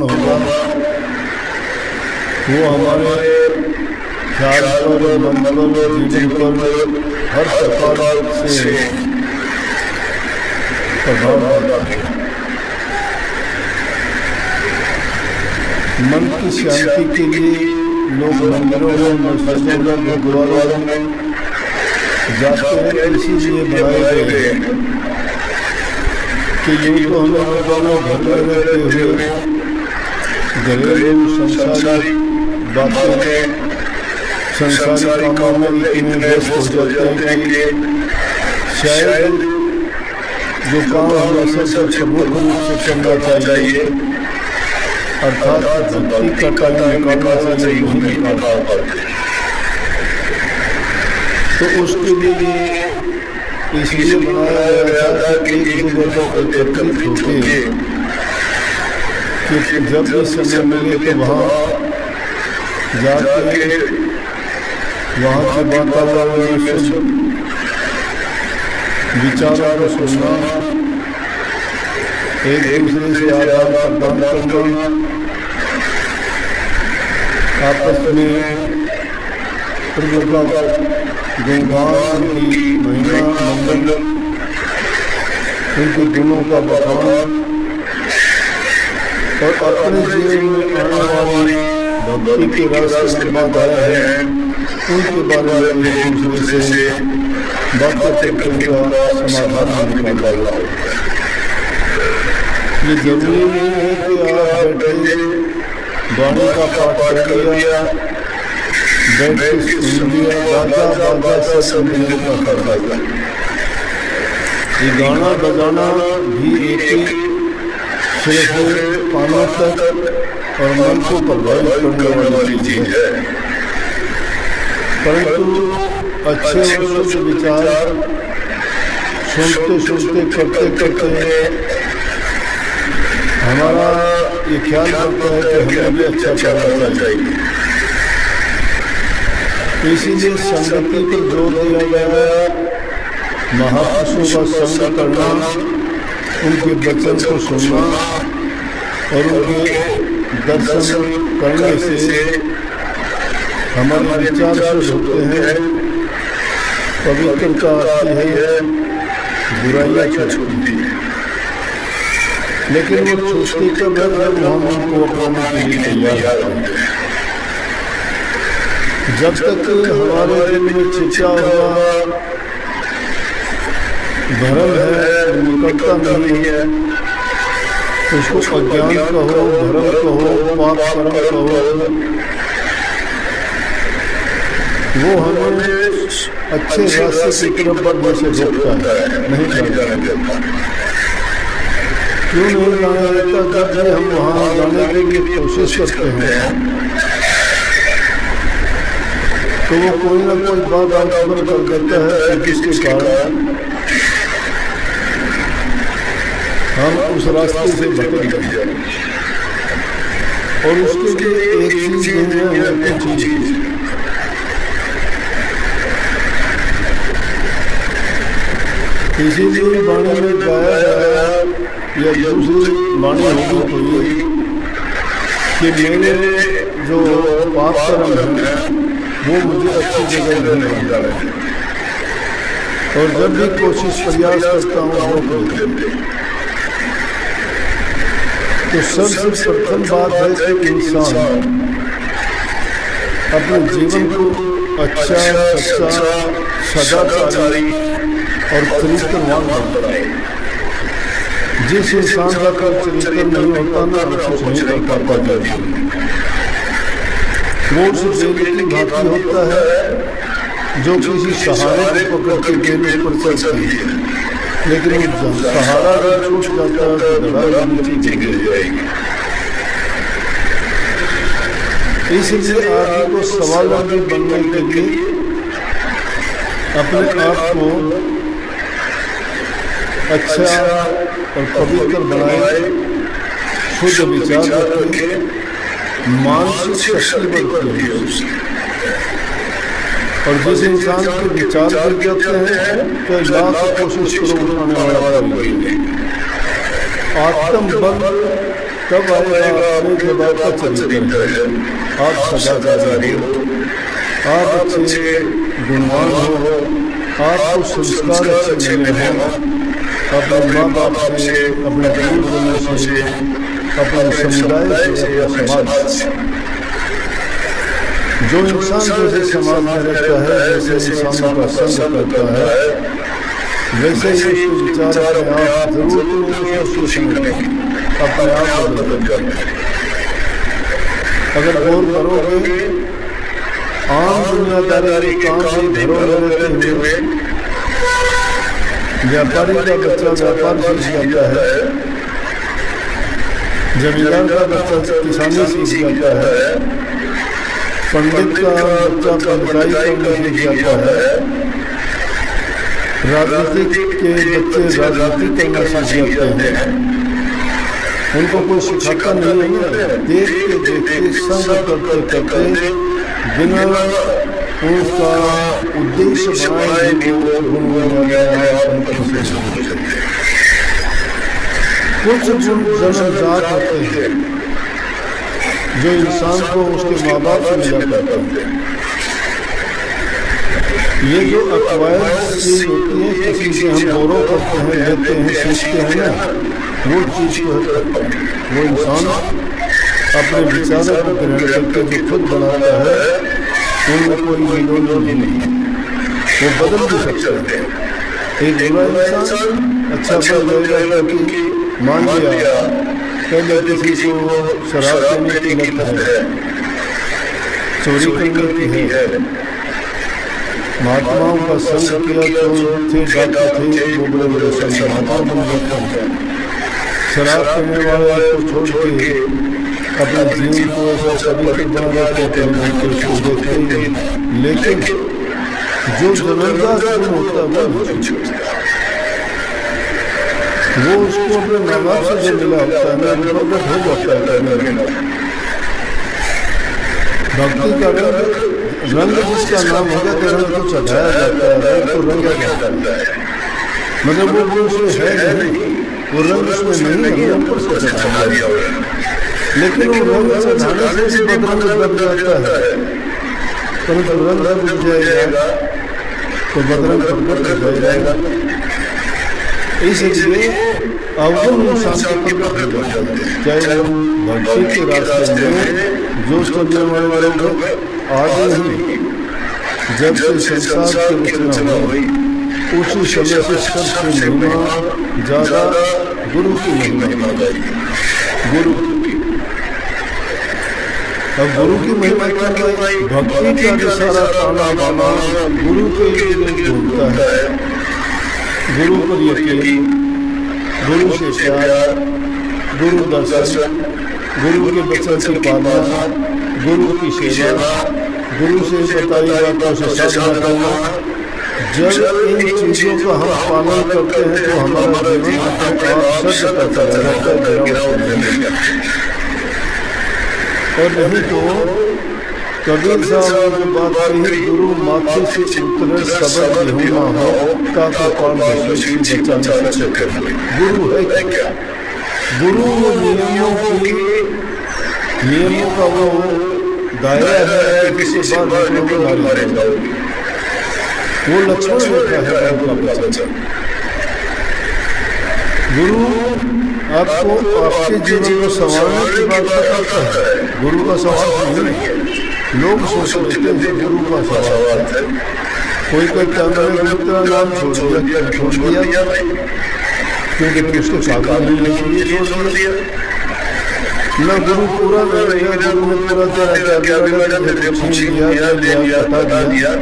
उत्पन्न होगा वो हमारे ख्याल पर, मन पर, जीवन पर हर प्रकार से प्रभाव डालता है। मन की शांति के लिए लोग मंदिरों में, मस्जिदों में, गुरुद्वारों में जाते हैं, इसीलिए बनाए गए हैं कि यूँ तो हमें रोजाना घर में रहते हुए घरेलू संसारी बातों में, संसारी कामों में इतने व्यस्त हो जाते हैं कि शायद जो काम हमें सबसे प्रमुख रूप से करना चाहिए अर्थात भक्ति का टाइम निकालना चाहिए, नहीं निकाल पाते। तो उसके लिए इसलिए बनाया गया था कि एक दूसरे को एकत्रित होके कि जब भी समय मिले तो वहाँ जाके वहाँ के वातावरण में विचारों को सुनना, एक दूसरे से आदान प्रदान करना, आपस में प्रभु का गुणगान की महिमा मंगल, उनके गुणों का बखान और अपने जीवन में आने वाली भक्ति के रास्ते में बाधाएं हैं उनके बारे में एक दूसरे से बातचीत करके उनका समाधान निकालना। ये जरूरी नहीं है कि आप बैठे वाणी का पाठ कर लिया, बैठ के सुन लिया, बाजा बाजा सब मिलने का करना। ये गाना बजाना भी एक सिर्फ कानों तक और मन को प्रभावित करने वाली चीज है, परंतु अच्छे और शुद्ध विचार सुनते सुनते करते करते हमारा ये ख्याल करता है कि हमें भी अच्छा करना चाहिए। इसीलिए संगति पर जोर दिया गया, महापुरुषों का संग करना, उनके वचन को सुनना और उनके दर्शन करने से हमारे विचार शुद्ध होते हैं, पवित्रता आती है, बुराइयाँ छूटती हैं। लेकिन वो छूटती कब है जब हम उनको अपनाने के लिए तैयार होते हैं। जब तक हमारे दिल में छिपा हुआ भरम है, निकटता नहीं है, उसको अज्ञान कहो, भरम कहो, पाप कर्म कहो, वो हमें अच्छे रास्ते की तरफ बढ़ने से रोकता है, नहीं जाने देता। क्यों नहीं जाने देता? जब हम वहाँ जाने के लिए कोशिश करते हैं तो वो कोई ना कोई बात आंसर कर देता है जिसके कारण हम उस रास्ते से भटक जाते हैं। और उसके लिए एक चीज नहीं है, कुछ चीज इसीलिए वाणी में गाया गया या दूसरी वाणी होगी कोई कि मेरे जो पाप कर्म है वो मुझे अच्छी जगह नहीं बन रहे और जब भी कोशिश प्रयास करता हूँ रोक लेते। तो सबसे प्रथम बात है कि इंसान अपने जीवन को अच्छा, सच्चा, सदाचारी और चरित्रवान बनाए। जिस इंसान का चरित्र नहीं होता ना, कुछ नहीं कर पाता। वो उस बेल की भांति होता है जो किसी सहारे को पकड़ के बेल ऊपर चढ़ती है, लेकिन सहारा अगर छूट जाता है तो धड़ा नीचे गिर जाएगी। इसलिए आदमी को स्वावलंबी बनने के लिए अपने आप को अच्छा और पवित्र बनाए, शुद्ध विचार रखें, मानसिक शक्ति बढ़ती है उसकी। और जिस इंसान के विचार गिर जाते हैं तो लाख कोशिश करो उठाने वाला कोई नहीं। आत्म बल तब आएगा अपने जब आपका चरित्र है, आप सदाचारी हो, आप अच्छे गुणवान हो, आपको संस्कार अच्छे मिले हो, अपने माँ बाप से, अपने पूर्वजों से, अपने समुदाय से, अपने समाज से। जो इंसान जैसे समाज में रहता है, जैसे इंसानों का संग करता है, वैसे ही उसके विचार अपने आप जरूर अपने आप बदल जाते हैं। अगर गौर करोगे, आम दुनियादारी काम से घरों में रहते हुए व्यापारी का बच्चा व्यापार सीख जाता है, जमींदार का बच्चा किसानी सीख जाता है, पंडित का बच्चा पंडिताई करना सीख जाता है, राजनीतिक के बच्चे राजनीति करना सीख जाते हैं। उनको कोई सिखाता नहीं है, देखते देखते संग करते करते बिना उसका उद्देश्य बनाए कुछ गुण जन्मजात होते हैं जो इंसान को उसके माँ बाप से मिला करते हैं। ये जो अक्वायर्ड चीज होती है, किसी से हम गौरव करते हैं, लेते हैं, सीखते हैं ना, वो चीज को वो इंसान अपने विचारों को ग्रहण करके जो खुद बनाता है, उनमें कोई विरोध नहीं, वो बदल भी सकते हैं। एक बुरा इंसान अच्छा बन जाएगा क्योंकि मान लिया पहले किसी को शराब पीने की लत है, चोरी करने की है, महात्माओं का संग किया तो थे डॉक्टर थे, वो बड़े बड़े संत महात्मा बन गए। शराब पीने वाले को छोड़ के अपने जीवन को ऐसा पवित्र बना रखते हैं, उसको देखते ही। लेकिन जो जबरदस्त गुण होता है वो उसको अपने माँ बाप से जो मिला होता है ना, वो प्रकट हो जाता है। भक्ति का रंग जिसका नाम होगा तो रंग को चढ़ाया जाता है, रंग को रंगा जाता है। मतलब वो उसमें है नहीं, वो रंग उसमें नहीं है, ऊपर से चढ़ा दिया। लेकिन वो रंग चढ़ाने से भी बदरंग बन जाता है, परंतु रंग बुझ जाएगा तो बदरंग प्रकट हो जाएगा। इसलिए अवगुण इंसान के प्रकट हो जाते हैं, चाहे वो भक्ति के रास्ते में जो चलने वाले लोग आज नहीं, जब से संसार की रचना हुई उसी समय से सबसे महिमा ज्यादा गुरु की महिमा गाई। गुरु अब गुरु की महिमा क्या गाई? भक्ति का जो सारा ताना बाना गुरु के लिए ढूंढता है, गुरु पर यकीन, गुरु से प्यार, गुरु दर्शन, गुरु के वचन की पालना, गुरु की सेवा, गुरु से बताई बातों से साधना करना। जब इन चीजों का हम पालन करते हैं तो हमारा जीवन अपने आप सत्य चला जाता है, और नहीं तो कबीर साहब ने बात कही, गुरु माथे से उतरे सबक यहुना हो, ताकि पान बचा न सके। गुरु है क्या? गुरु नियमों का वो दायरा है कि किसी बात मारे जाओगे। वो लक्ष्मण बैठा है उनका बच्चा। गुरु आपको आपके जीवन को संवारने की बात करता है, गुरु का सवाल नहीं है। लोग सोच लेते हैं गुरु का सवाल है, कोई कहता मैंने गुरु तेरा नाम छोड़ दिया, क्योंकि उसके कागज नहीं लेके छोड़ दिया ना। गुरु पूरा गुरु ने पूरा तेरा बता दिया,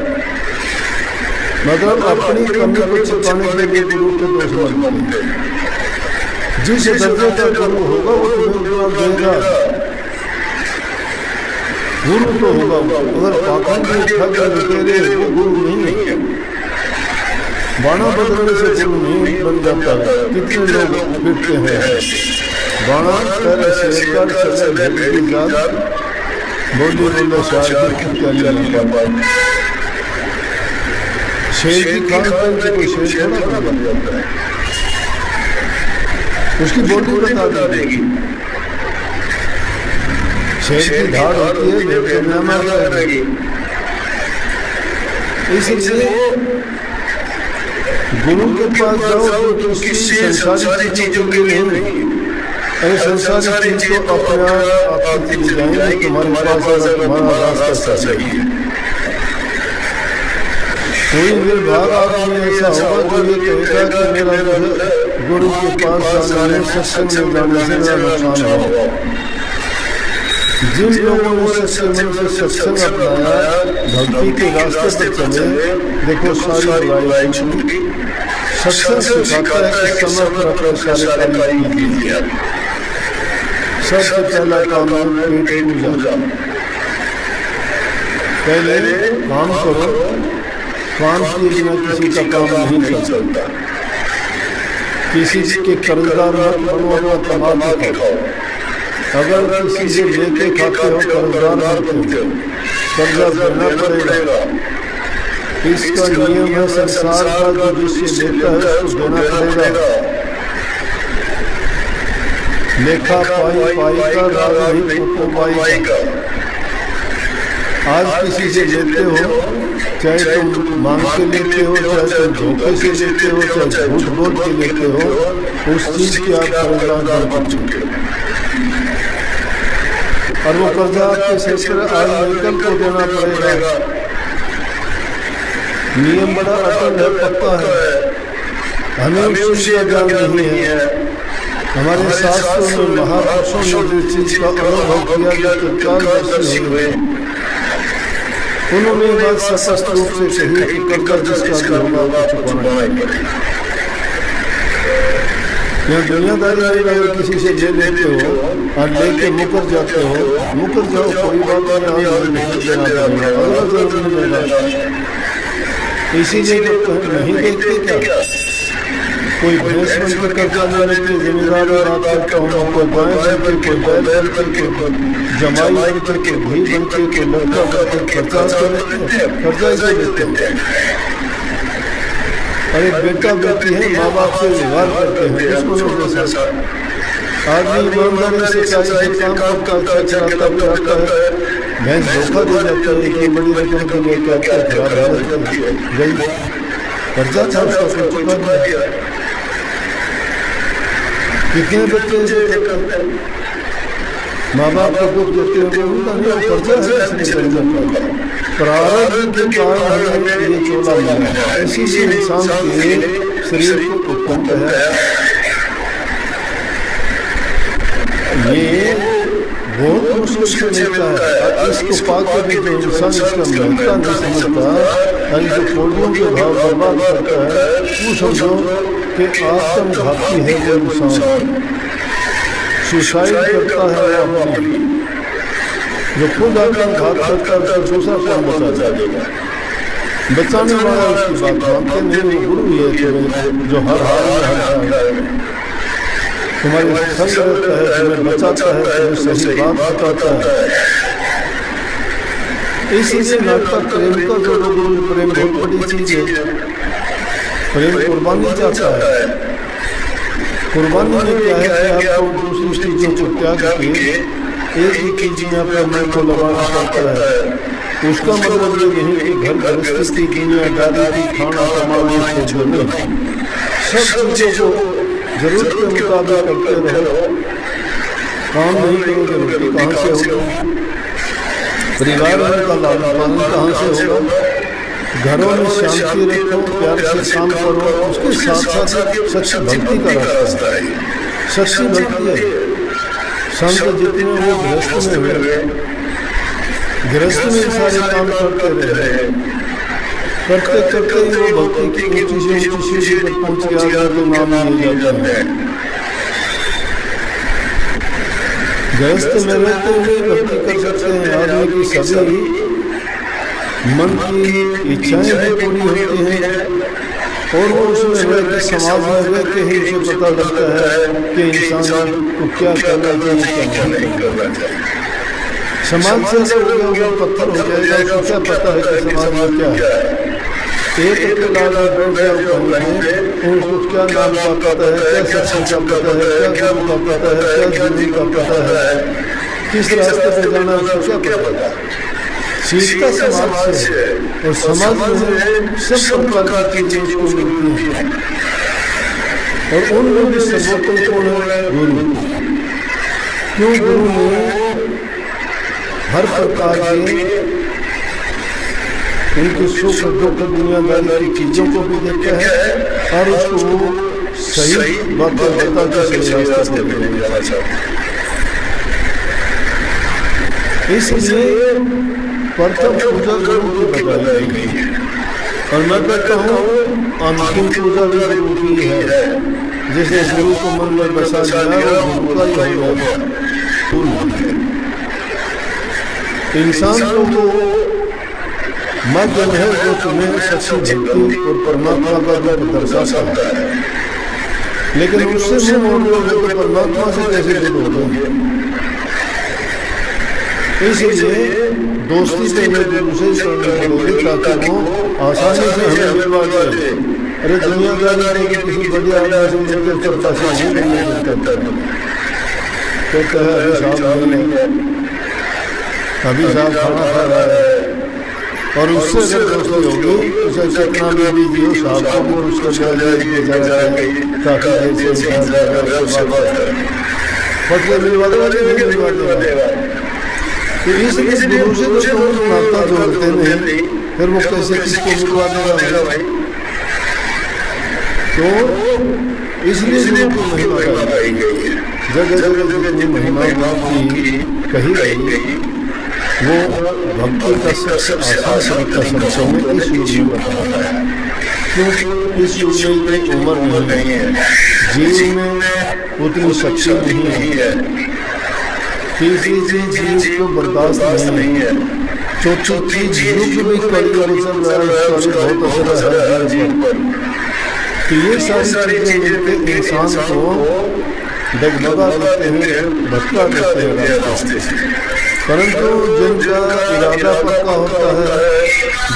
मगर अपनी कमी को छिपाने के लिए गुरु के दोष बनते हैं। जिस दर्जे का गुरु होगा वो तुम्हें देगा, गुरु तो होगा। अगर पाखंड तेरे वो गुरु नहीं है, बाणा बदलने से गुरु नहीं बन जाता। कितने लोग फिरते हैं बाणा पहले शेर का चले बोली बोले शायद शेर की खान पान से कोई शेर थोड़ा बन जाता है, उसकी बोली बता देगी। शेर की धाड़ होती है, भेड़ में मार जाएगी। इसलिए गुरु के पास जाओ तो किसी संसारी चीजों के लिए नहीं। अरे संसारी चीज तो अपने आप आपके चले जाएंगे, तुम्हारे पास अगर तुम्हारा रास्ता सही है। कोई निर्भाग आदमी ऐसा होगा जो ये कहेगा कि मेरा गुरु के पास जाने में, सत्संग में जाने से मेरा नुकसान होगा। जिन लोगों ने सच्चे मन से सत्संग अपनाया, भक्ति के रास्ते पर चले, देखो सारी बुराई छूटी। सत्संग सिखाता है कि समय पर अपने सारे कार्य कीजिए। सबसे पहला काम है पेट पूजा। पहले काम करो, काम किए बिना किसी का काम नहीं चल सकता। किसी के कर्जदार मत बनो, अपना कमा के खाओ। अगर किसी से लेके खाते हो कर्जदार मत हो, कर्जा देना पड़ेगा। इसका नियम है संसार का, जो जिससे लेता है उसको देना पड़ेगा। लेखा पाई पाई का, राग नहीं पाई का। आज किसी से लेते हो, चाहे तुम मांग के लेते हो, चाहे तुम धोखे से लेते हो, चाहे झूठ बोल के लेते हो, उस चीज की आप कर्जदार बन चुके हो। और वो कर्जा आपके सिर पर आज निकल को देना पड़ेगा। नियम बड़ा अटल है, पक्का है, हमें उस चीज का ज्ञान नहीं है। हमारे शास्त्रों में महापुरुषों ने जिस चीज का अनुभव किया, जो तत्काल हुए, उन्होंने बात स्पष्ट रूप से कही कि कर्जा जिसका भी होगा चुकाना है। यहाँ दुनियादारी में अगर किसी से ले लेते हो और लेके मुकर जाते हो, मुकर जाओ, कोई बात नहीं देना पड़ेगा। इसीलिए तो नहीं देखते क्या, कोई भैंस बन के कर्जा लेने के जिम्मेदार बात करता हूँ, कोई गाय बन के, कोई बैल बन के, कोई जमाई बन के, कोई भाई बन के, कोई लड़का बन के कर्जा इसे लेते हैं। अरे बेटा बेटी है, माँ बाप से व्यवहार करते हैं, इसको जैसा आदमी ईमानदारी से चाहिए काम करता है, चलाता है, भैंस धोखा दे जाता है, इतनी बड़ी रकम के लिए क्या क्या खराब गई, कर्जा था उसका चुका दिया। कितने बच्चे ऐसे माँ बाप को दुख देते हैं, उनका नहीं कर्जा है, इसलिए कर्जा प्रारब्ध के कारण हमें ये चोला मिला। इसीलिए इंसान के शरीर को उत्पन्न है। ये बहुत मुश्किल से मिलता है। इसको पाकर भी जो इंसान इसका मिलता नहीं समझता, और जो कोडियों के भाव बर्बाद करता है, वो समझो कि आत्मघाती है वो इंसान, सुसाइड करता है अपनी। जो खुद आत्मघात करता है उसको दूसरा कौन बचा जाएगा? बचाने वाला उसकी बात मानते नहीं, वो गुरु है जो हर हाल में तुम्हारे संग रहता है, तुम्हें बचाता है, तुम्हें सही बात बताता है। इसीलिए नाटक प्रेम का जो गुरु प्रेम बहुत बड़ी चीज है। प्रेम कुर्बानी चाहता है। कुर्बानी में क्या है कि आपको दूसरी चीजों को त्याग के एक ही चीज में अपने मन को लगाना पड़ता है। उसका मतलब ये नहीं कि घर गृहस्थी की दुनियादारी की खाना कमाने से नहीं, सब चीजों को जरूरत के मुताबिक करते रहो। काम नहीं करोगे रोटी कहाँ से होगी? परिवार का लालन पालन कहाँ से होगा? घरों में शांति रखो, प्यार से काम करो। उसके साथ साथ सच्ची भक्ति का रास्ता है, सच्ची भक्ति है। संत जितने वो गृहस्थ में हुए, गृहस्थ में सारे काम करते रहे, करते करते ही वो भक्ति की ऊंची से ऊंची सीढ़ी पर पहुंच गया तो नाम ले जाते हैं। गृहस्थ में रहते हुए भक्ति कर सकते हैं। आदमी की सभी मन की इच्छाएं भी पूरी होती हैं, और वो उसमें रह के समाज में रह के ही उसे पता लगता है कि इंसान को क्या करना चाहिए, क्या नहीं करना चाहिए। समाज से अलग हो गया वो पत्थर हो जाएगा, उसे क्या पता है कि समाज में क्या है। एक अकेला बैठ जाओ कहीं, उसको क्या नाम का पता है, क्या सत्संग का पता है, क्या गुरु का पता है, क्या जीवन का पता है। किस रास्ते पे जाना उसको क्या पता। सीखता समाज से है और समाज में सब प्रकार की चीजें उसको मिलती हैं और उनमें भी सर्वोत्तम कौन है? गुरु। क्यों? गुरु ने हर प्रकार के उनकी सुख दुख दुनियादारी की चीजों को भी देखता है और उसको सही बातें बता के सही रास्ते पे ले जाना चाहता है। इसलिए प्रथम पूजा गुरु की बताई गई और मैं कहता हूँ अंतिम पूजा भी गुरु की है। जिसने गुरु को मन में बसा लिया वो गुरु का ही होगा। इंसान को वो माध्यम है जो तुम्हें सच्ची भक्ति और परमात्मा का रूप दर्शाता है, लेकिन उससे मुंह मोड़ लोगे तो परमात्मा से कैसे जुड़ोगे? इसलिए दोस्ती से गुरु से जोड़ोगे ताकि वो आसानी से हमें मिलवा दे। अरे दुनियादारी में किसी बड़े आदमी से मिलकर चलता से नहीं करता कहता है अभी साहब नहीं, अभी साहब खाना खा रहा है और उससे अगर दोस्ती होगी उसे चकना में भी दियो साहब को और उसका ताकि पटले मिलवा देगा। तो इसलिए गुरु से तो नाता जोड़ते नहीं, फिर वो कैसे किसको मिलवा देगा भाई? तो इसलिए गुरु की महिमा गाई गई है। जगह जगह जितनी महिमा की कही गई वो भक्ति का सबसे आसान तरीका समझो में इस युग में बताता है। क्योंकि इस युग में इतनी उम्र नहीं है, जीव में उतनी शक्ति नहीं है, तीसरी चीज जीव को बर्दाश्त नहीं है, चौथी चीज युग में कलयुग चल रहा है उसका भी बहुत असर है हर जीव पर। तो ये सारी चीजें मिलकर इंसान को डगमगा देते हैं, भटका देते हैं रास्ते से। परंतु जिनका इरादा पक्का होता है,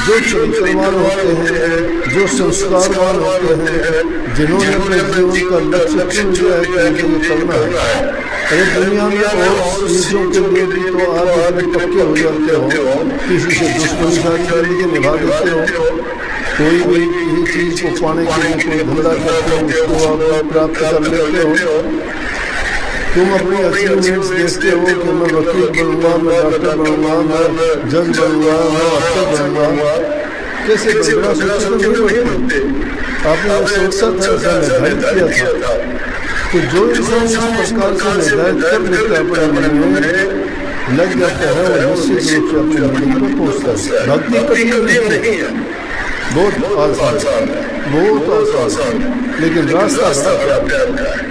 जो चरित्रवान होते हैं, जो संस्कारवान होते हैं, जिन्होंने अपने जीवन का लक्ष्य चुन लिया है कि मुझे करना है। अरे दुनिया में और चीजों के लिए भी तो आप इतने पक्के हो जाते हो, किसी से दुश्मनी सारी जिंदगी निभा देते हो, कोई भी किसी चीज को पाने के लिए कोई धंधा करते हो उसको आप प्राप्त कर लेते हो। तुम अपनी अचीवमेंट्स देखते हो कि मैं वकील बनूंगा, मैं डॉक्टर बनूंगा, मैं जज बनूंगा, मैं अफसर बनूंगा। कैसे बड़ा सोचते नहीं बनते? आपने सोचा था, ऐसा निर्धारित किया था। तो जो इंसान इस प्रकार से निर्धारित कर लेता है अपने मन में लग जाता है वो निश्चित रूप से अपने मंजिल पर पहुंचता है। भक्ति कठिन नहीं है, बहुत आसान है, बहुत आसान है, लेकिन रास्ता बड़ा प्यारा है।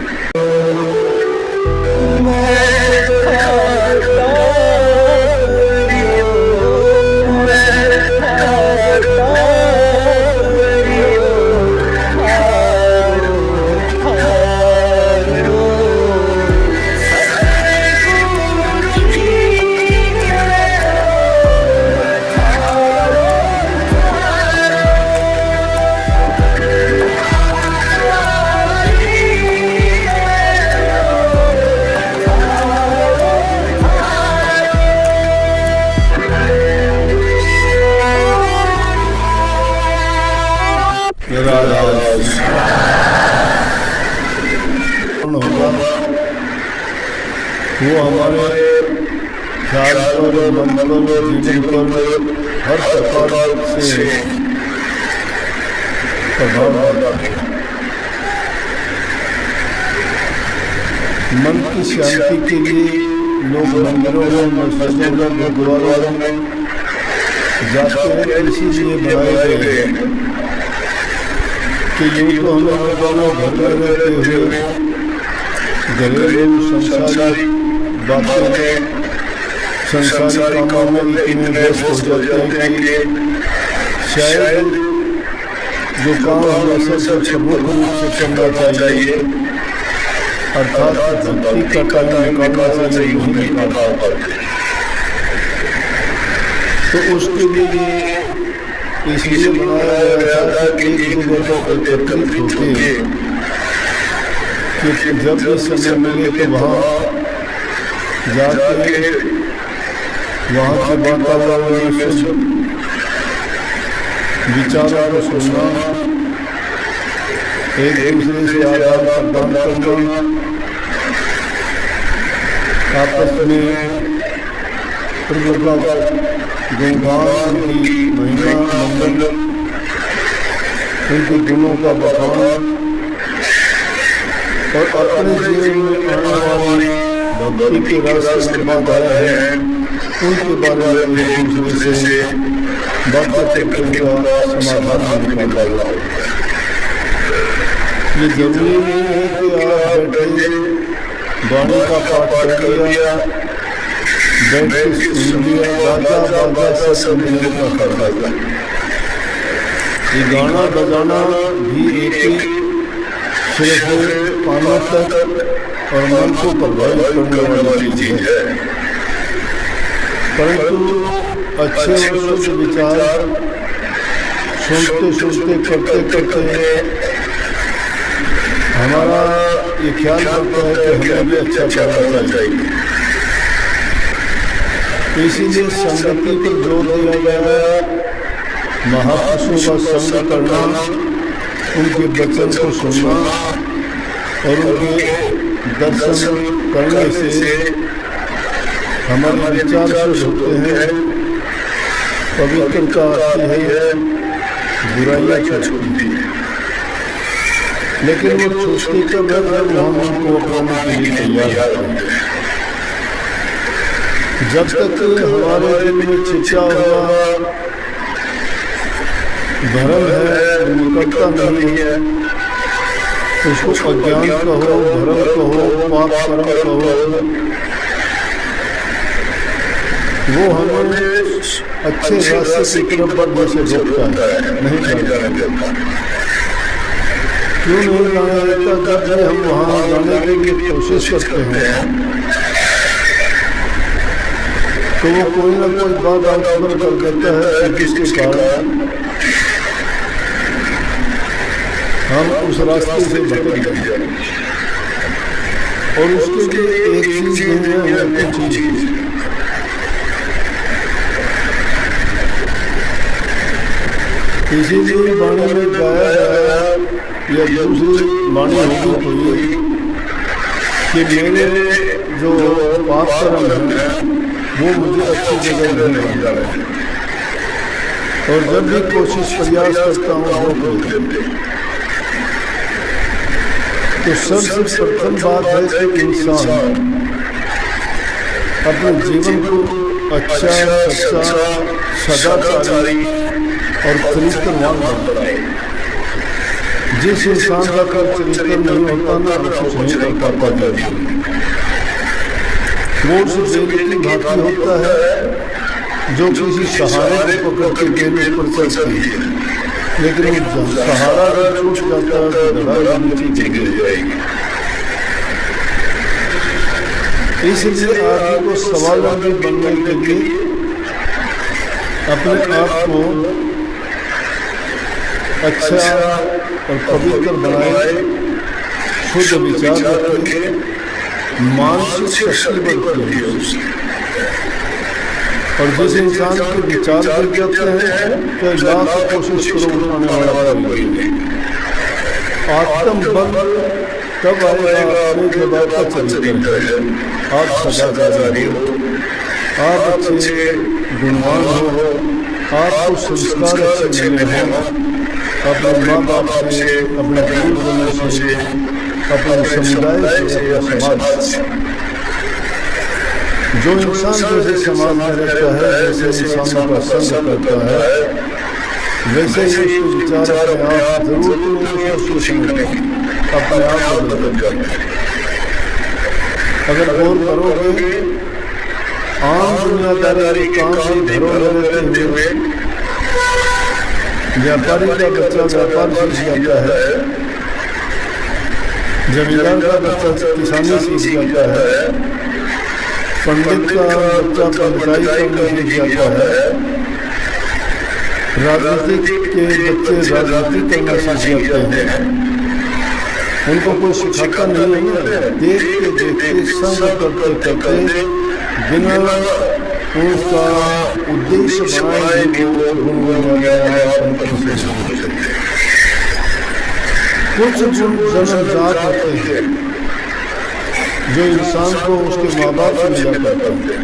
वो हमारे ख्याल पर, मन पर, जीवन पर हर प्रकार से प्रभाव डालता है। मन की शांति के लिए लोग मंदिरों में, मस्जिदों में, गुरुद्वारों में जाते हैं, इसीलिए बनाए गए हैं कि यूँ तो हमें दोनों घर में रहते हुए घरेलू संसारी बातों में, संसारी कामों में इतने व्यस्त हो जाते हैं कि शायद जो काम हमें सबसे प्रमुख रूप से करना चाहिए अर्थात भक्ति का टाइम निकालना चाहिए नहीं निकाल पाते। तो उसके लिए इसलिए बनाया गया था कि एक जगह पर एकत्रित होकर कि जब भी समय मिले तो वहाँ जाके वहाँ के वातावरण में शुद्ध विचारों को सुनना, एक दूसरे से आदान प्रदान करना, आपस में प्रभु का गुणगान, उनकी महिमा मंगल, उनके गुणों का बखान और अपने जीवन में आने वाली भक्ति के रास्ते में बाधाएं हैं उनके बारे में एक दूसरे से बातचीत करके उनका समाधान निकालना। ये जरूरी नहीं है कि आप बैठे वाणी का पाठ कर लिया, बैठ के सुन लिया, बाजा बाजा से मिलने का करना। ये गाना बजाना भी एक ही सिर्फ कानों तक और मन को प्रभावित करने वाली चीज है, परंतु अच्छे और शुद्ध विचार सुनते सुनते करते करते हमारा ये ख्याल करता है कि हमें भी अच्छा करना चाहिए। इसीलिए संगति पर जोर दिया गया है। महापुरुषों का संग करना, उनके वचन को सुनना और उनके दर्शन करने से हमारे विचार शुद्ध होते हैं, पवित्रता आती है, बुराइयाँ छूटती हैं। लेकिन वो छूटती कब है जब हम उनको अपनाने के लिए तैयार होते हैं। जब तक हमारे दिल में छिपा हुआ भरम है, निकटता नहीं है, उसको अज्ञान कहो, भरम कहो, पाप कर्म कहो, वो हमें अच्छे रास्ते की तरफ बढ़ने से रोकता है, नहीं जाने देता। क्यों नहीं जाने देता? जब हम वहाँ जाने के लिए कोशिश करते हैं तो वो कोई ना कोई बात आंदोलन कर देता है, जिसके कारण हम उस रास्ते से भटक जाते हैं। और उसके लिए एक चीज नहीं है, कुछ चीज। इसीलिए वाणी में गाया गया या दूसरी वाणी होगी कोई कि मेरे जो पाप कर्म है वो मुझे अच्छी जगह नहीं बन रहे, और जब भी कोशिश प्रयास करता हूँ रोक देते। तो सबसे प्रथम बात है कि इंसान अपने जीवन को अच्छा, सच्चा, सदाचारी और चरित्रवान बनाए। जिस इंसान का चरित्र नहीं होता ना, वो कुछ नहीं कर पाता। वो उस बेल की भांति होता है जो किसी सहारे को पकड़ के बेल ऊपर चढ़ती है, लेकिन सहारा अगर छूट जाता है तो लड़ाई नीचे गिर जाएगी। इसलिए आदमी को स्वावलंबी बनने के लिए अपने आप को अच्छा और पवित्र बनाए, शुद्ध विचार रखें, मानसिक शक्ति बढ़ती है उससे। और जिस इंसान के विचार गिर जाते हैं तो लाख कोशिश करो उठाने वाला कोई नहीं। आत्मबल तब आएगा आपने जब आपका चरित्र है, आप सदाचारी हो, आप अच्छे गुणवान हो, आपको संस्कार अच्छे मिले हों, अपने माँ बाप से, अपने गुरुजनों से, अपने समुदाय से, अपने समाज से। जो इंसान जैसे समाज में रहता है, जैसे इंसानों का संग करता है, वैसे ही उसके विचार अपने आप जरूर सोचने अपने आप बदल जाते हैं। अगर गौर करोगे, आम दुनियादारी काम में घरों में रहते हुए व्यापारी का बच्चा व्यापार सीख जाता है, जमींदार का बच्चा किसानी सीख जाता है, पंडित का बच्चा पंचायत करने सीख जाता है, राजनीतिक के बच्चे राजनीति करना सीख जाते हैं, उनको कोई सिखाता नहीं है ना, देखते देखते संग करते करते बिना उसका उद्देश्य बनाए वो गुण बन जाता है। कुछ गुण जन्मजात होते हैं जो इंसान को उसके माँ बाप से मिला करते हैं।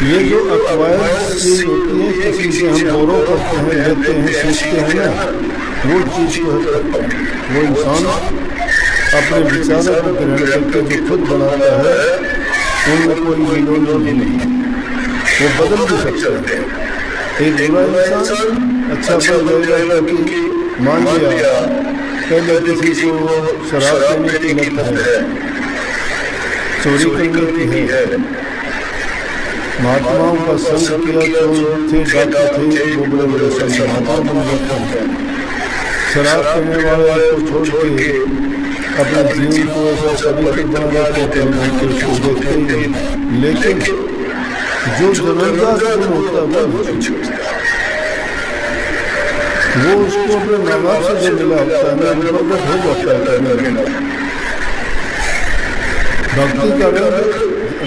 ये जो अक्वायर्ड चीज होती है, किसी से हम गौरव करते हैं, लेते हैं, सीखते हैं ना, वो चीज को वो इंसान अपने विचारों को ग्रहण करके जो खुद बनाता है उनमें कोई विरोध नहीं, वो बदल भी सकता है। एक बुरा इंसान अच्छा बन जाएगा क्योंकि मान लिया पहले किसी को शराब पीने की लत है, चोरी करने की है, महात्माओं का संग किया तो थे डॉक्टर थे, वो बड़े बड़े संत महात्मा बन जाते हैं। शराब पीने वाले को छोड़ के अपने जीवन को ऐसा पवित्र बना देते हैं उसको देखते ही, लेकिन जो जबरदस्त गुण होता है वो उसको अपने माँ बाप से जो मिला होता है ना, वो प्रकट हो जाता है। भक्ति का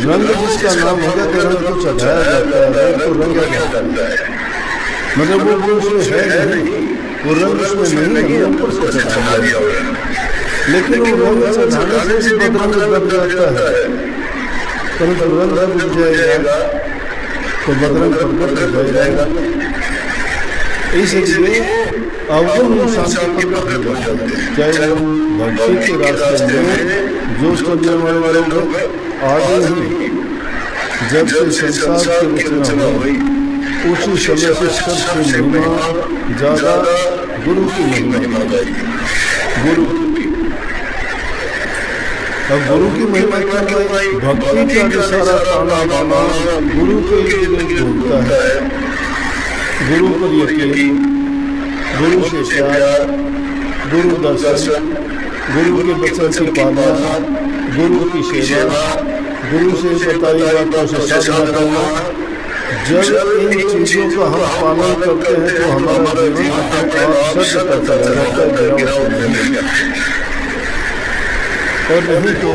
रंग जिसका नाम होगा तो रंग को चढ़ाया जाता है, रंग को रंगा जाता है, मतलब वो गुण उसमें है नहीं, वो रंग उसमें नहीं है, ऊपर से चढ़ा दिया हुआ है, लेकिन वो रंग चढ़ाने से भी बदरंग बन जाता है। परंतु रंग जब उठ जाएगा तो बदरंग प्रकट हो जाएगा। इसलिए अवगुण इंसान की प्रकट हो जाते हैं, चाहे वो भक्ति के रास्ते में जो चलने वाले लोग आगे ही जब से संसार की रचना हुई उसी समय से सबसे महिमा ज्यादा गुरु की महिमा गाई। गुरु अब गुरु की महिमा क्या गाई? भक्ति का जो सारा ताना बाना गुरु के लिए ढूंढता है, गुरु पर यकीन, गुरु से प्यार, गुरु दर्शन, गुरु के वचन की पालना, गुरु की सेवा, गुरु से बताई बातों से साधना करना। जब इन चीजों का हम पालन करते हैं तो हमारा जीवन अपने आप सत्य का चला जाता है, और नहीं तो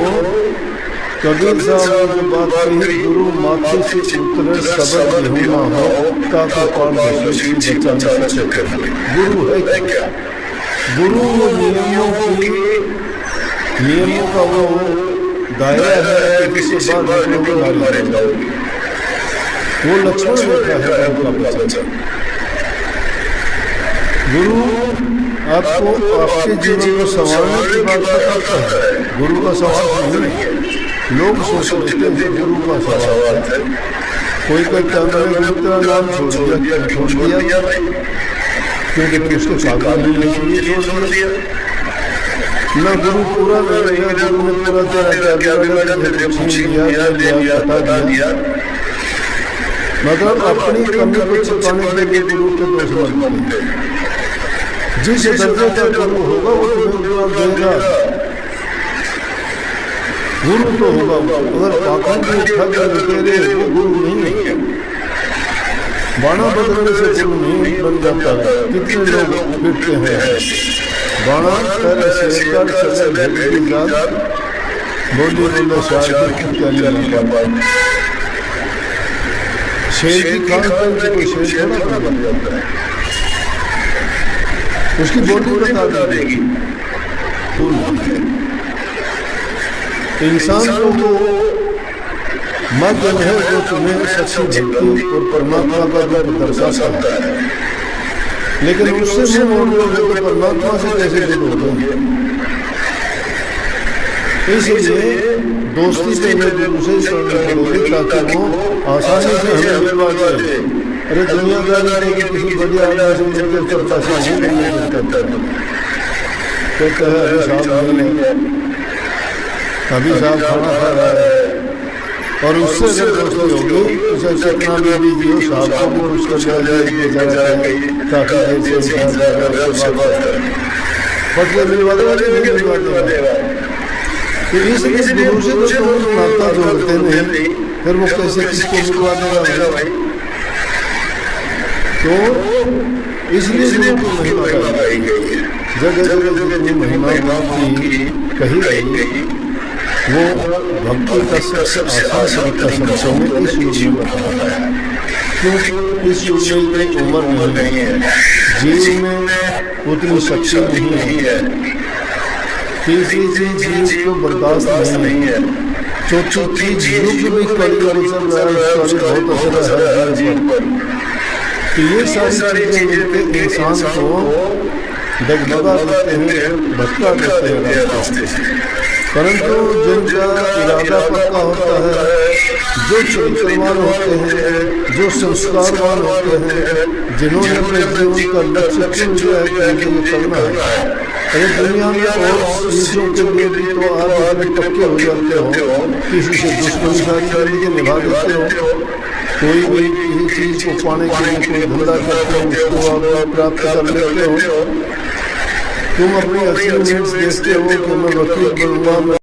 कबीर साहब ने जो बात कही, गुरु माथे से उतरे सबद यहूं ना हो ताकि पाल बचा न सके। गुरु है क्या? गुरु नियमों का वो दायरा है कि जिससे बात मारी जाओगी। वो लक्ष्मण बैठा है उनका बचन। गुरु आपको आपके जीवन को संवारने की बात करता है, गुरु का सवाल नहीं है। लोग सोच लेते हैं गुरु का सवाल है, कोई कहता है मैंने तेरा नाम छोड़ दिया क्योंकि तू उसको चाहता नहीं है, छोड़ दिया न गुरु पूरा रहेगा, गुरु ने पूरा तेरा हटा दिया। मतलब अपनी कमी को छिपाने के लिए गुरु के दोष बनते हैं। जिस दर्जे का गुरु होगा वो तुम्हें देगा, गुरु तो होगा। अगर पाखंड में ठग लुटेरे वो गुरु नहीं है, बाणा बदलने से गुरु नहीं बन जाता है। कितने लोग फिरते हैं बाणा पहले से बोली शायद शेर की खान पान से कोई शेर थोड़ा बन जाता है, उसकी बोली बता देगी। इंसान को मध्य है जो तुम्हें सच्ची भक्ति और परमात्मा का रूप दर्शाता है, लेकिन उससे मोड़ लोगे तो परमात्मा से कैसे जुड़ोगे? इसलिए दोस्ती से गुरु से जोड़ोगे ताकि वो आसानी से हमें मिलवा जाए। अरे दुनियादारी में किसी बढ़िया आदमी से मिलकर चलता से नहीं करता, कहता है अभी साहब नहीं है, अभी साहब खाना खा रहा है, और उससे अगर दोस्ती होगी उसे चकना में भी दियो साहब को वो उसका काफी देर से पटले मिलवा देगा। तो इसलिए गुरु से तो नाता जोड़ते नहीं, फिर वो कैसे किसको मिलवा देगा भाई? तो इसलिए गुरु को महिमा गाई गई है। जगह जगह जितनी महिमा की कही गई वो भक्ति का सबसे आसान तरीका शब्दों में इस युग में बताया है। क्योंकि इस युग में इतनी उम्र नहीं है, जीव में उतनी शक्ति नहीं है, तीसरी चीज जीव को बर्दाश्त नहीं है, चौथी चीज युग में कलयुग चल रहा है, बहुत असर है जीव पर। तो ये सारी चीजें मिलकर इंसान को डगमगा देते हैं, भटका देते हैं रास्ते से। परंतु जिनका इरादा पक्का होता है, जो चरित्रवान होते हैं, जो संस्कारवान होते हैं, जिन्होंने अपने जीवन का लक्ष्य चुन लिया है कि मुझे ये करना है। अरे दुनिया में और चीजों के लिए भी तो आप इतने पक्के हो जाते हो, किसी से दुश्मनी सारी जिंदगी निभा देते हो, कोई भी किसी चीज को पाने के लिए कोई धंधा करते हो, उसको आप प्राप्त कर लेते हो। तुम अपनी अचीवमेंट्स देखते हो कि मैं वकील बनूंगा,